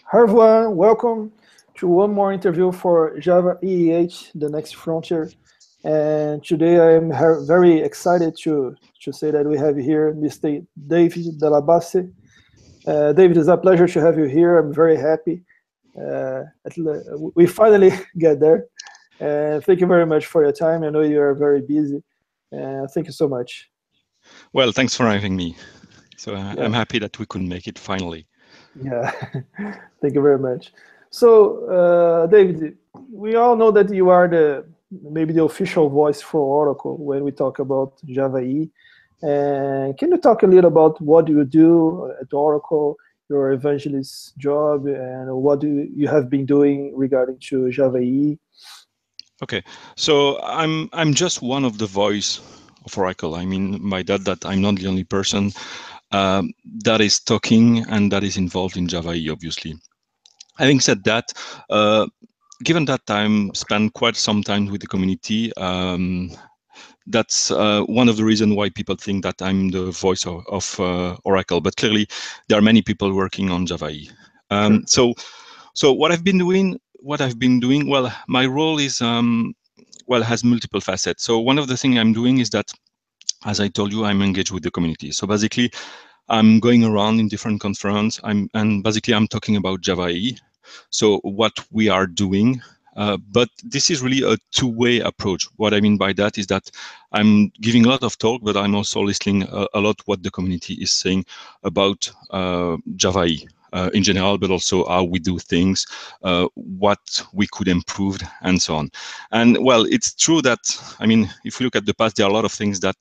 Hi everyone, welcome to one more interview for Java EEH, the next frontier. And today I am very excited to say that we have here Mr. David Delabassée. David, it's a pleasure to have you here. I'm very happy. We finally get there. Thank you very much for your time. I know you are very busy. Thank you so much. Well, thanks for having me. So I'm happy that we could make it finally. Yeah, thank you very much. So, David, we all know that you are maybe the official voice for Oracle when we talk about Java EE. And can you talk a little about what you do at Oracle, your evangelist job, and what you have been doing regarding to Java EE? Okay, so I'm just one of the voice of Oracle. I mean by that I'm not the only person that is talking and that is involved in Java EE, obviously. Having said that, given that I'm spent quite some time with the community, that's one of the reasons why people think that I'm the voice of Oracle. But clearly, there are many people working on Java EE. Sure. So what I've been doing, well, my role is has multiple facets. So one of the things I'm doing is that, as I told you, I'm engaged with the community. So basically, I'm going around in different conferences, and basically I'm talking about Java EE. So what we are doing, but this is really a two-way approach. What I mean by that is that I'm giving a lot of talk, but I'm also listening a lot what the community is saying about Java EE in general, but also how we do things, what we could improve, and so on. And well, it's true that, I mean, if we look at the past, there are a lot of things that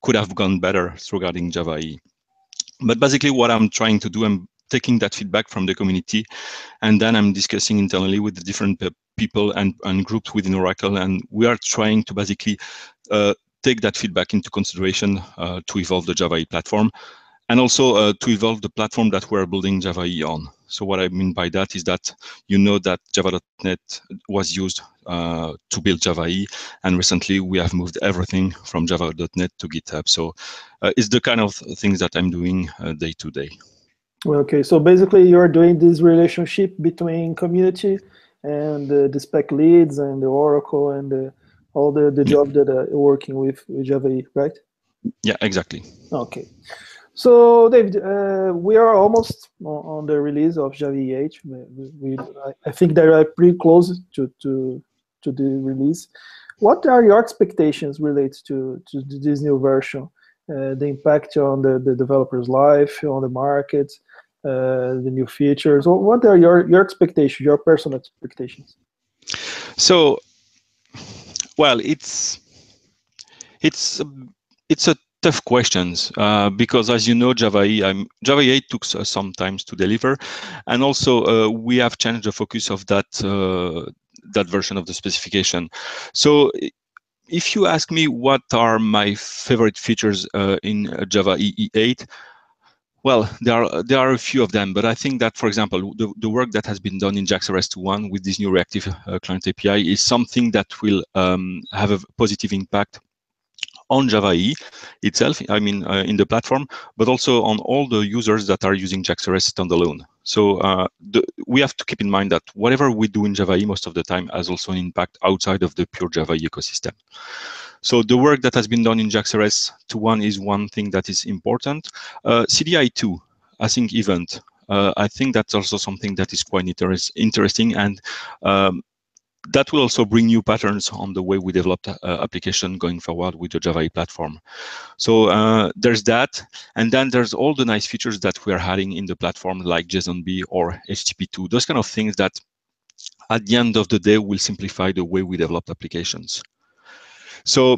could have gone better regarding Java EE. But basically what I'm trying to do, I'm taking that feedback from the community, and then I'm discussing internally with the different people and groups within Oracle, and we are trying to basically take that feedback into consideration to evolve the Java EE platform, and also to evolve the platform that we're building Java EE on. So what I mean by that is that you know that Java.NET was used to build Java EE, and recently we have moved everything from Java.NET to GitHub. So it's the kind of things that I'm doing day to day. Okay, so basically you're doing this relationship between community and the spec leads and the Oracle and all the job that you're working with Java EE, right? Yeah, exactly. Okay. So, David, we are almost on the release of Java EH. I think that we are pretty close to the release. What are your expectations related to this new version? The impact on the developer's life, on the market, the new features. What are your expectations, your personal expectations? So, well, it's a tough questions because, as you know, Java EE 8 took some time to deliver, and also we have changed the focus of that that version of the specification. So if you ask me what are my favorite features in Java EE 8, well, there are a few of them, but I think that, for example, the work that has been done in JAX-RS 2.1 with this new reactive client API is something that will have a positive impact on Java EE itself, I mean, in the platform, but also on all the users that are using JAX-RS standalone. So we have to keep in mind that whatever we do in Java EE most of the time has also an impact outside of the pure Java EE ecosystem. So the work that has been done in JAX-RS 2.1 is one thing that is important. CDI2, async event, I think that's also something that is quite interesting, and that will also bring new patterns on the way we develop application going forward with the Java EE platform. So there's that, and then there's all the nice features that we are adding in the platform, like JSONB or HTTP2, those kind of things that at the end of the day will simplify the way we develop applications. So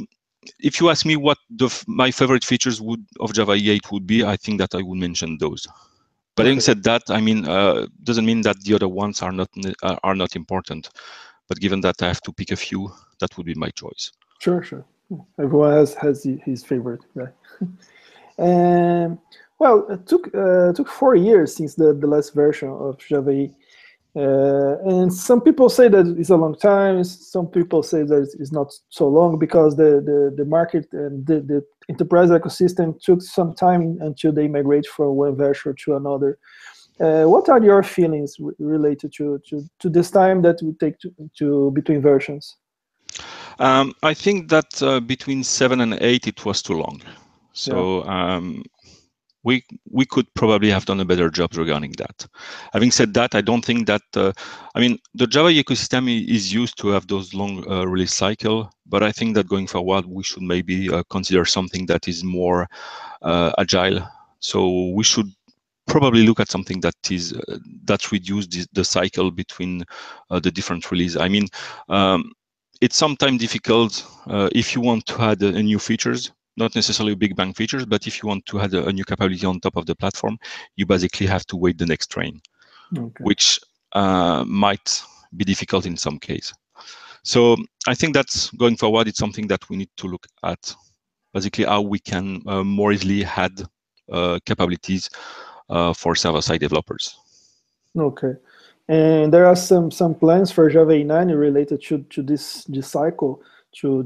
if you ask me what my favorite features of Java EE 8 would be, I think that I would mention those. But having said that, I mean, doesn't mean that the other ones are not important. But given that I have to pick a few, that would be my choice. Sure. Everyone has his favorite, right? And well, it took 4 years since the last version of Java EE. And some people say that it's a long time. Some people say that it's not so long because the market and the enterprise ecosystem took some time until they migrate from one version to another. What are your feelings related to this time that we take to between versions? I think that between 7 and 8 it was too long. So we could probably have done a better job regarding that. Having said that, I don't think that I mean, the Java ecosystem is used to have those long release cycle, but I think that going forward we should maybe consider something that is more agile. So we should probably look at something that is that reduce the cycle between the different release. I mean, it's sometimes difficult if you want to add new features, not necessarily big bang features, but if you want to add a new capability on top of the platform, you basically have to wait the next train, which might be difficult in some case. So I think that's going forward, it's something that we need to look at, basically how we can more easily add capabilities for server-side developers. Okay. And there are some plans for Java 9 related to this cycle to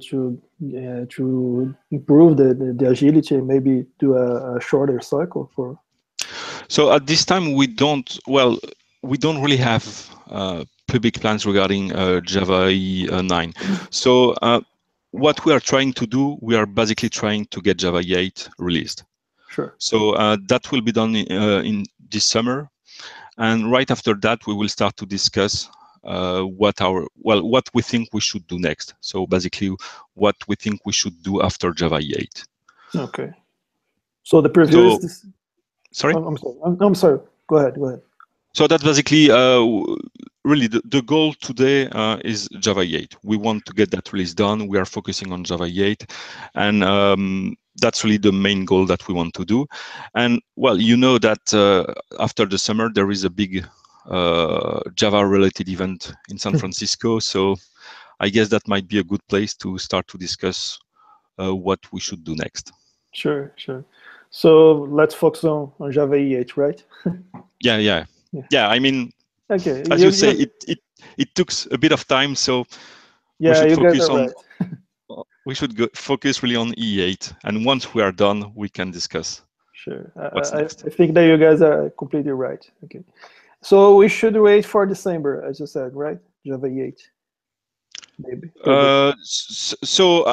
improve the agility and maybe do a shorter cycle for. So at this time we don't really have public plans regarding Java 9. So what we are trying to do, we are basically trying to get Java 8 released. Sure. So that will be done in this summer. And right after that, we will start to discuss what we think we should do next. So basically, what we think we should do after Java 8. Okay. So the preview is this. Sorry? I'm sorry. Go ahead. So that's basically really the goal today is Java 8. We want to get that release done. We are focusing on Java 8, and that's really the main goal that we want to do. And well, you know that after the summer there is a big Java-related event in San Francisco. So I guess that might be a good place to start to discuss what we should do next. Sure. So let's focus on Java 8, right? Yeah. I mean, okay. As you say, it took a bit of time, so yeah, we should focus on. Right. We should focus really on E8, and once we are done, we can discuss. Sure. What's next? I think that you guys are completely right. Okay. So we should wait for December, as you said, right? Java 8. Maybe. So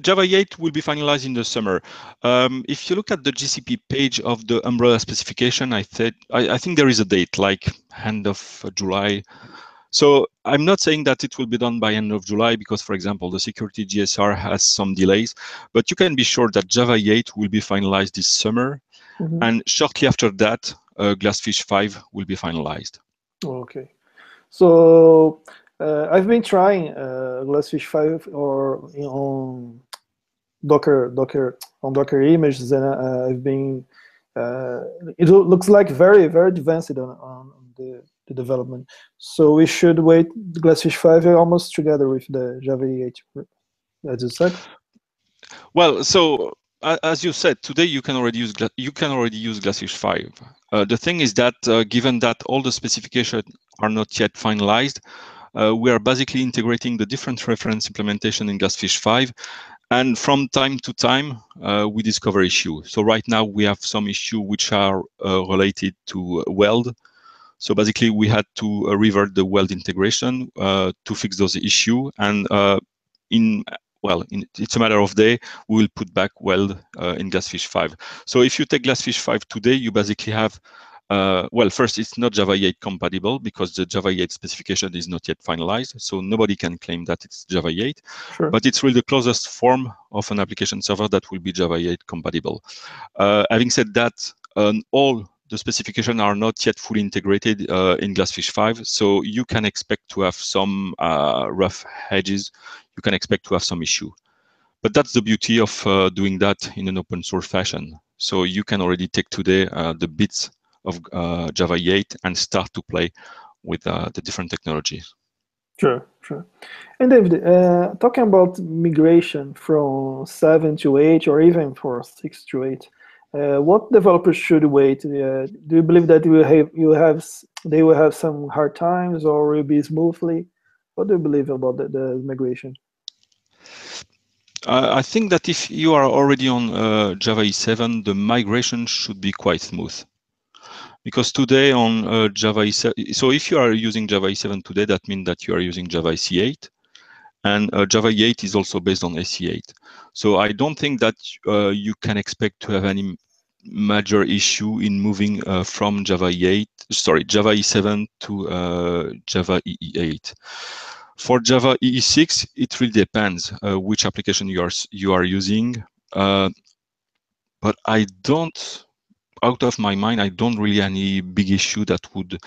Java 8 will be finalized in the summer. If you look at the GCP page of the umbrella specification, I think there is a date, like end of July. So I'm not saying that it will be done by end of July because, for example, the security GSR has some delays, but you can be sure that Java 8 will be finalized this summer. And shortly after that, GlassFish 5 will be finalized. Okay. So I've been trying GlassFish 5 or on Docker images, and I've been. It looks like very advanced on the development. So we should wait GlassFish 5 almost together with the Java 8, as you said. Well, so as you said, today you can already use GlassFish 5. The thing is that given that all the specifications are not yet finalized, we are basically integrating the different reference implementation in GlassFish 5. And from time to time, we discover issues. So right now we have some issues which are related to weld. So basically we had to revert the weld integration to fix those issues. And it's a matter of day, we will put back weld in GlassFish 5. So if you take GlassFish 5 today, you basically have first, it's not Java 8 compatible because the Java 8 specification is not yet finalized. So nobody can claim that it's Java 8, Sure. But it's really the closest form of an application server that will be Java 8 compatible. Having said that, all the specifications are not yet fully integrated in GlassFish 5. So you can expect to have some rough edges. You can expect to have some issue. But that's the beauty of doing that in an open source fashion. So you can already take today the bits of Java 8 and start to play with the different technologies. Sure. And David, talking about migration from 7 to 8 or even for 6 to 8, what developers should wait? Do you believe that they will have some hard times or will be smoothly? What do you believe about the migration? I think that if you are already on Java 7, the migration should be quite smooth. Because today on Java E7, so if you are using Java E7 today, that means that you are using Java EC8, and Java E8 is also based on EC8. So I don't think that you can expect to have any major issue in moving from Java E7 to Java EE8. For Java EE6, it really depends which application you are using. But I don't, out of my mind, I don't really any big issue that would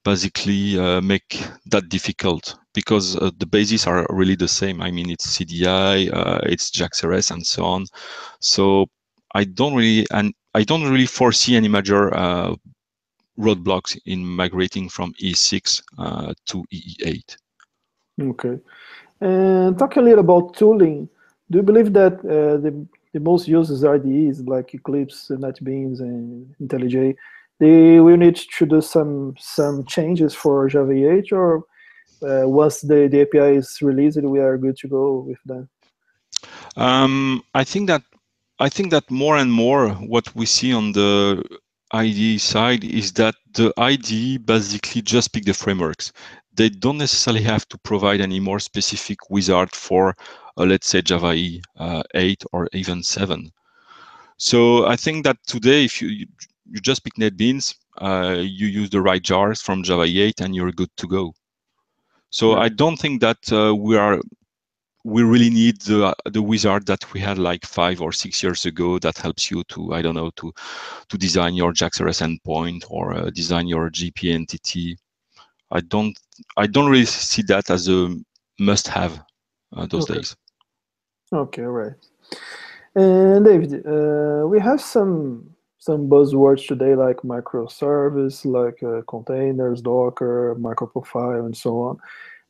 basically make that difficult, because the bases are really the same. I mean, it's CDI, it's JAX-RS, and so on. So I don't really foresee any major roadblocks in migrating from E6 to EE8. Okay. And talk a little about tooling. Do you believe that the most used IDEs like Eclipse, NetBeans, and IntelliJ, they will need to do some changes for Java 8, or once the API is released, we are good to go with that? I think that more and more what we see on the IDE side is that the IDE basically just pick the frameworks. They don't necessarily have to provide any more specific wizard for, let's say, Java E 8 or even 7. So I think that today, if you just pick NetBeans, you use the right jars from Java E 8, and you're good to go. So Yeah. I don't think that we really need the wizard that we had like 5 or 6 years ago that helps you to, I don't know, to design your JAX-RS endpoint or design your GP entity. I don't really see that as a must-have those days. Okay, right. And David, we have some buzzwords today like microservice, like containers, Docker, microprofile, and so on.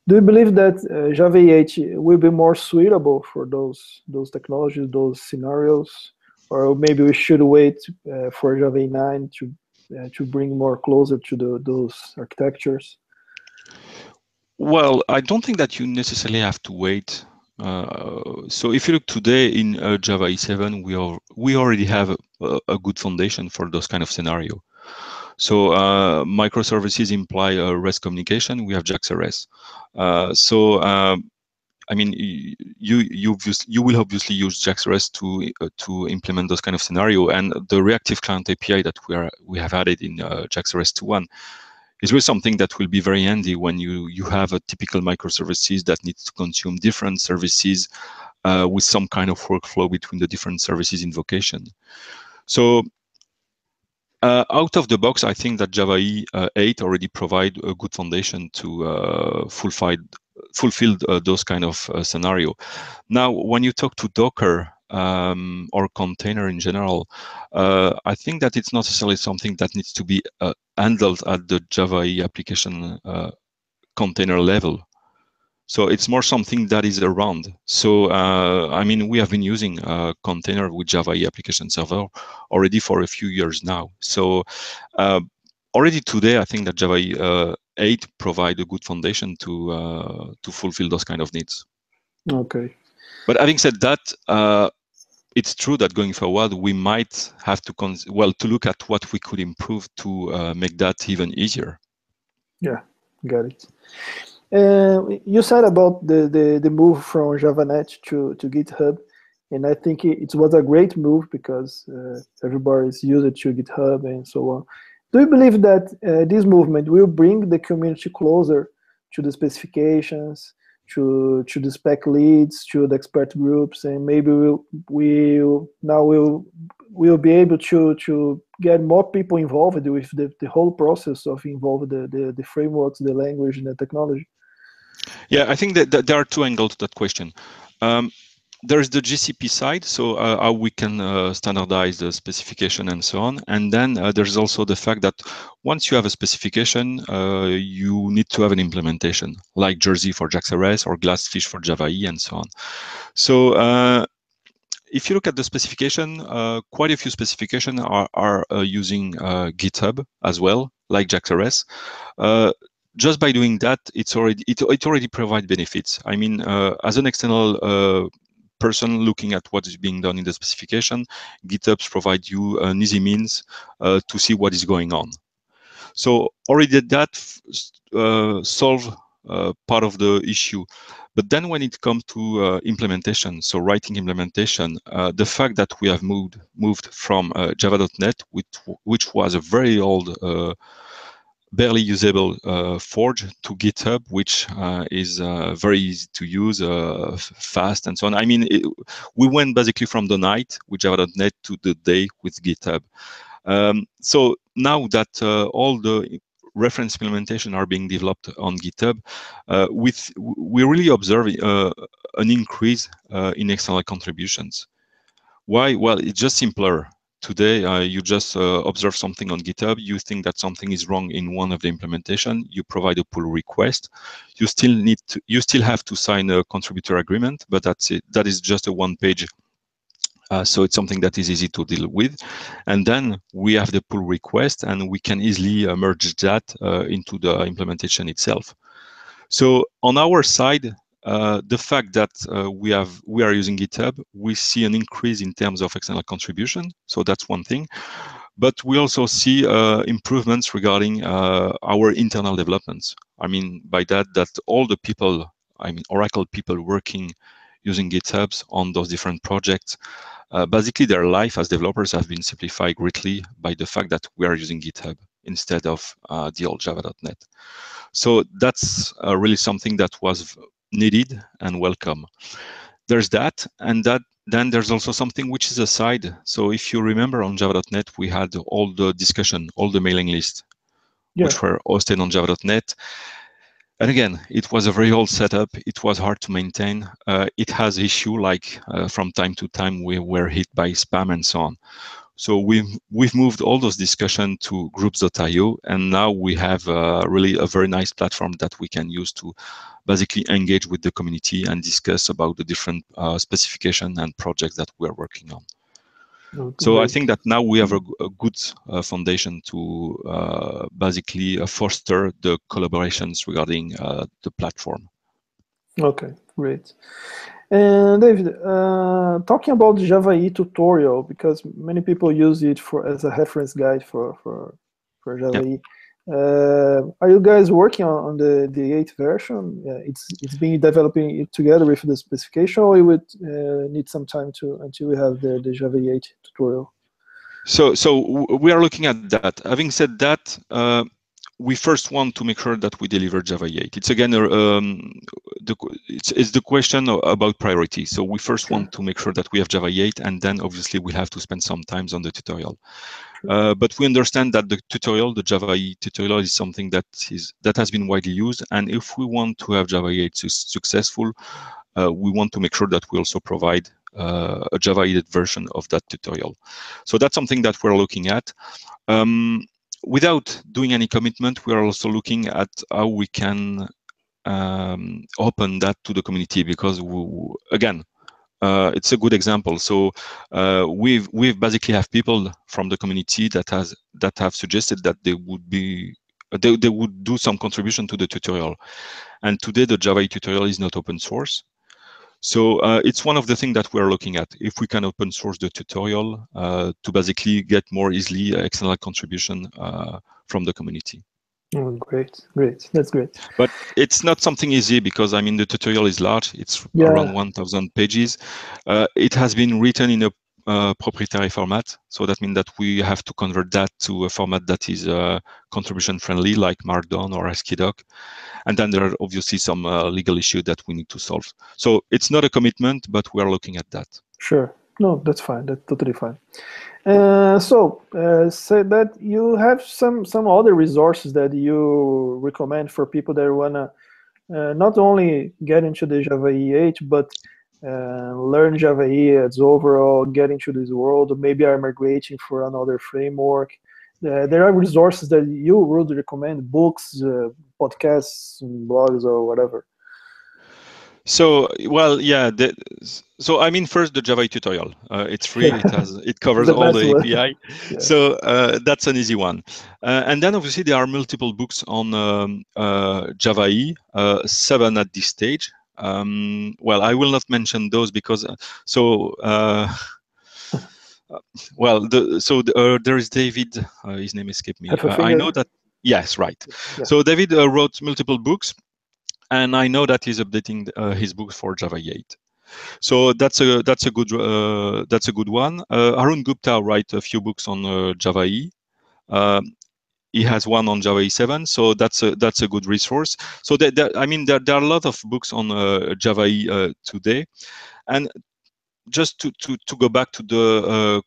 Do you believe that Java 8 will be more suitable for those technologies, those scenarios, or maybe we should wait for Java 9 to bring more closer to those architectures? Well, I don't think that you necessarily have to wait. So if you look today in Java E7, we already have a good foundation for those kind of scenario. So microservices imply REST communication. We have JAX-RS. I mean, you will obviously use JAX-RS to implement those kind of scenario, and the reactive client API that we have added in JAX-RS 2.1 is really something that will be very handy when you have a typical microservices that needs to consume different services with some kind of workflow between the different services invocation. So out of the box, I think that Java E8 already provide a good foundation to fulfill those kind of scenario. Now, when you talk to Docker or container in general, I think that it's not necessarily something that needs to be handled at the Java E application container level. So it's more something that is around. So I mean, we have been using container with Java E application server already for a few years now. So already today, I think that Java E 8 provide a good foundation to fulfill those kind of needs. Okay. But having said that, it's true that going forward, we might have to to look at what we could improve to make that even easier. Yeah, got it. You said about the move from JavaNet to GitHub, and I think it was a great move because everybody's used it to GitHub and so on. Do you believe that this movement will bring the community closer to the specifications, to the spec leads, to the expert groups, and maybe we'll be able to get more people involved with the whole process of involving the frameworks, the language, and the technology? Yeah, I think that there are two angles to that question. There's the GCP side, so how we can standardize the specification and so on. And then there's also the fact that once you have a specification, you need to have an implementation, like Jersey for JAX-RS or GlassFish for Java E and so on. So if you look at the specification, quite a few specifications are using GitHub as well, like JAX-RS. Just by doing that, it already provides benefits. I mean, as an external person looking at what is being done in the specification, GitHub provides you an easy means to see what is going on. So already that solve part of the issue. But then when it comes to implementation, so writing implementation, the fact that we have moved from Java.NET, which was a very old, barely usable Forge, to GitHub, which is very easy to use, fast, and so on. I mean, we went basically from the night with Java.NET to the day with GitHub. So now that all the reference implementation are being developed on GitHub, we really observe an increase in external contributions. Why? Well, it's just simpler. Today, you just observe something on GitHub, you think that something is wrong in one of the implementation, you provide a pull request. You still have to sign a contributor agreement, but that's it. That is just a one-page. So it's something that is easy to deal with. And then we have the pull request, and we can easily merge that into the implementation itself. So on our side, the fact that we are using GitHub, we see an increase in terms of external contribution. So that's one thing. But we also see improvements regarding our internal developments. I mean, by that all the people, I mean, Oracle people working using GitHubs on those different projects, basically their life as developers have been simplified greatly by the fact that we are using GitHub instead of the old Java.NET. So that's really something that was needed and welcome. There's that, and then there's also something which is aside. So if you remember on Java.NET, we had all the discussion, all the mailing lists, which were hosted on Java.NET. And again, it was a very old setup. It was hard to maintain. It has issue like from time to time we were hit by spam and so on. So we've moved all those discussion to groups.io, and now we have really a very nice platform that we can use to basically engage with the community and discuss about the different specification and projects that we are working on. So I think that now we have a good foundation to basically foster the collaborations regarding the platform. Okay, great. And David, talking about the Java EE tutorial, because many people use it as a reference guide for Java EE. Are you guys working on the 8th version? It's being developing it together with the specification, or you would need some time until we have the Java EE 8 tutorial? So we are looking at that. Having said that, we first want to make sure that we deliver Java 8. It's again, it's the question about priority. So we first want to make sure that we have Java 8, and then obviously we have to spend some time on the tutorial. But we understand that the tutorial, the Java 8 tutorial, is something that has been widely used. And if we want to have Java 8 successful, we want to make sure that we also provide a Java 8 version of that tutorial. So that's something that we're looking at. Without doing any commitment, we are also looking at how we can open that to the community, because again, it's a good example. So we've basically have people from the community that have suggested that they would do some contribution to the tutorial. And today the Java 8 tutorial is not open source. So it's one of the things that we're looking at. If we can open source the tutorial to basically get more easily external contribution from the community. Oh, great. That's great. But it's not something easy, because I mean the tutorial is large. It's around 1,000 pages. It has been written in a proprietary format, so that means that we have to convert that to a format that is contribution friendly, like Markdown or ASCII-Doc. And then there are obviously some legal issues that we need to solve. So it's not a commitment, but we are looking at that. Sure. No, that's fine. That's totally fine. So say that you have some other resources that you recommend for people that wanna not only get into the Java EE 8, but learn Java EE as overall, get into this world, maybe are migrating for another framework. There are resources that you would recommend, books, podcasts, blogs, or whatever. So, well, yeah. So I mean, first the Java tutorial. It's free. It covers all the API. Yeah. So that's an easy one. And then obviously there are multiple books on Java EE, 7 at this stage. Well, I will not mention those because well, there is David. His name escaped me. I know that. Yes, right. Yeah. So David wrote multiple books, and I know that he's updating his books for Java 8. So that's a good one. Arun Gupta write a few books on Java E. He has one on Java E7, so that's a good resource. So I mean, there are a lot of books on Java E today. And just to go back to the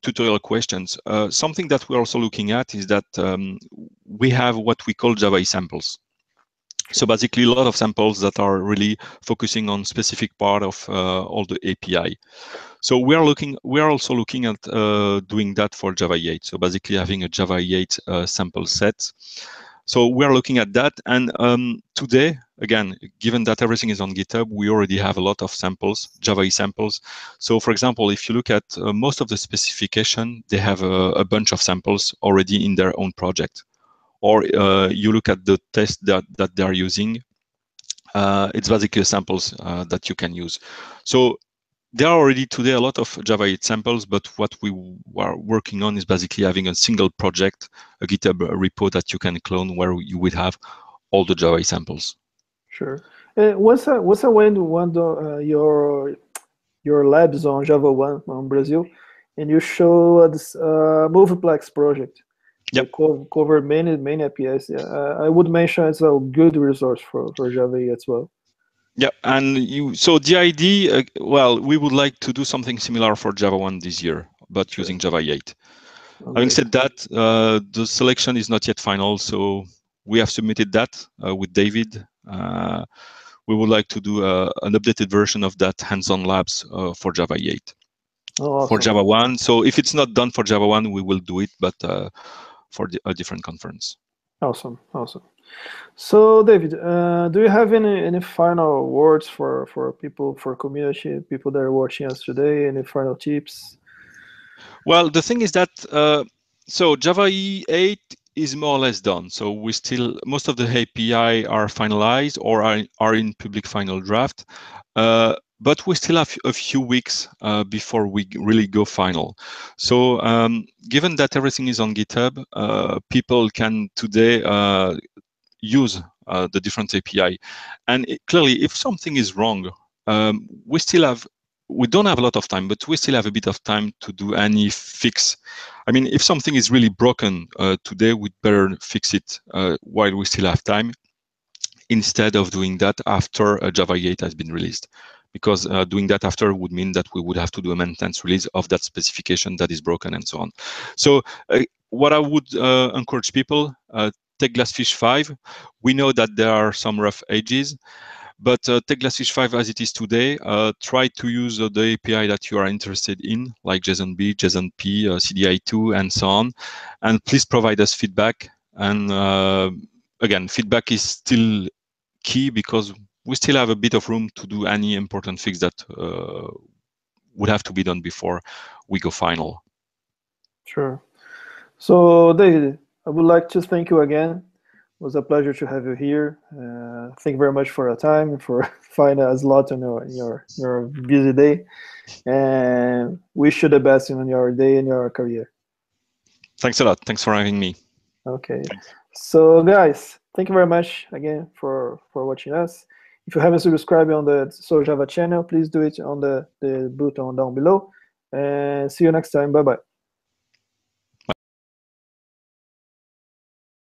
tutorial questions, something that we're also looking at is that we have what we call Java E samples. So basically, a lot of samples that are really focusing on specific part of all the API. So we are also looking at doing that for Java 8. So basically, having a Java 8 sample set. So we are looking at that. And today, again, given that everything is on GitHub, we already have a lot of samples, Java E samples. So for example, if you look at most of the specification, they have a bunch of samples already in their own project. Or you look at the test that they are using, it's basically samples that you can use. So there are already today a lot of Java 8 samples, but what we are working on is basically having a single project, a GitHub repo that you can clone where you would have all the Java 8 samples. Sure. What's a way to want your labs on Java 1 on Brazil, and you show this Moveplex project. Yep. They cover many APIs. Yeah, I would mention it's a good resource for Java as well. Yeah, and so the idea, well, we would like to do something similar for Java 1 this year, but Sure. using Java 8. Oh, Having great. said that, the selection is not yet final, so we have submitted that with David. We would like to do an updated version of that Handson Labs for Java 8. Oh, awesome. For Java 1. So if it's not done for Java 1, we will do it, but for a different conference. Awesome, awesome. So, David, do you have any final words for people, for community, people that are watching us today? Any final tips? Well, the thing is that so Java E8 is more or less done. So we still, most of the API are finalized or are in public final draft. But we still have a few weeks before we really go final. So given that everything is on GitHub, people can today use the different API. And clearly, if something is wrong, we don't have a lot of time, but we still have a bit of time to do any fix. I mean, if something is really broken today, we'd better fix it while we still have time, instead of doing that after Java 8 has been released. Because doing that after would mean that we would have to do a maintenance release of that specification that is broken and so on. So what I would encourage people, take GlassFish 5. We know that there are some rough edges, but take GlassFish 5 as it is today. Try to use the API that you are interested in, like JSON-B, JSON-P, CDI2, and so on. And please provide us feedback. And again, feedback is still key because we still have a bit of room to do any important fix that would have to be done before we go final. Sure. So, David, I would like to thank you again. It was a pleasure to have you here. Thank you very much for your time, for finding a slot on your busy day, and wish you the best in your day and your career. Thanks a lot. Thanks for having me. Okay. Thanks. So, guys, thank you very much again for watching us. If you haven't subscribed on the SouJava channel, please do it on the button down below. And see you next time. Bye-bye.